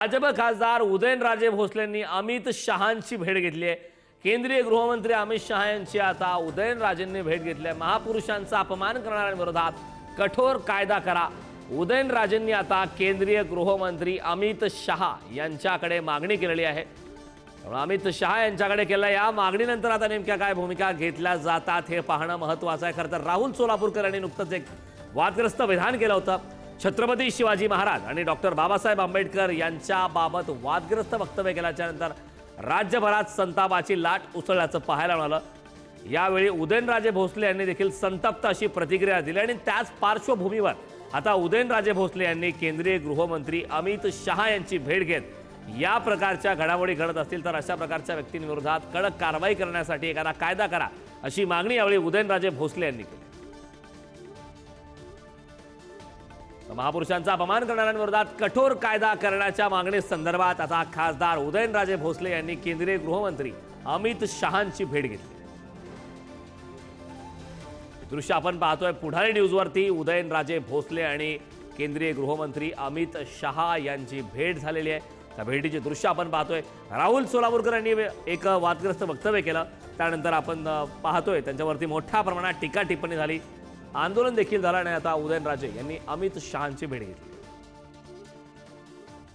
भाजप खासदार उदयनराजे भोसलेंनी अमित शहांची भेट घेतली आहे। केंद्रीय गृहमंत्री अमित शहा यांची आता उदयनराजेंनी भेट घेतली आहे। महापुरुषांचा अपमान करणाऱ्यांविरोधात कठोर कायदा करा। उदयनराजेंनी आता केंद्रीय गृहमंत्री अमित शहा यांच्याकडे मागणी केलेली आहे। अमित शहा यांच्याकडे केलेल्या या मागणीनंतर आता नेमक्या काय भूमिका घेतल्या जातात हे पाहणं महत्त्वाचं आहे। खरं तर राहुल सोलापूरकर यांनी नुकतंच एक वादग्रस्त विधान केलं होतं। छत्रपती शिवाजी महाराज आणि डॉक्टर बाबासाहेब आंबेडकर यांच्याबाबत वादग्रस्त वक्तव्य केल्यानंतर राज्यभरात संतापाची लाट उसळल्याचं पाहायला मिळालं। यावेळी उदयनराजे भोसले यांनी देखील संतप्त अशी प्रतिक्रिया दिली आणि त्याच पार्श्वभूमीवर आता उदयनराजे भोसले यांनी केंद्रीय गृहमंत्री अमित शहा यांची भेट घेत या प्रकारच्या घडामोडी घडत असतील तर अशा प्रकारच्या व्यक्तींविरोधात कडक कारवाई करण्यासाठी एखादा कायदा करा अशी मागणी यावेळी उदयनराजे भोसले यांनी केली। महापुरुषांचा अपमान करणाऱ्यांविरोधात कठोर कायदा करण्याच्या मागणीसंदर्भात आता खासदार उदयनराजे भोसले यांनी केंद्रीय गृहमंत्री अमित शहांची भेट घेतली। दृश्य आपण पाहतोय पुढारी न्यूजवरती उदयनराजे भोसले आणि केंद्रीय गृहमंत्री अमित शहा यांची भेट झालेली आहे। त्या भेटीचे दृश्य आपण पाहतोय। राहुल सोलापूरकर यांनी एक वादग्रस्त वक्तव्य केलं, त्यानंतर आपण पाहतोय त्यांच्यावरती मोठ्या प्रमाणात टीका टिप्पणी झाली, आंदोलन देखील झालं आणि आता उदयनराजे यांनी अमित शहांची भेट घेतली।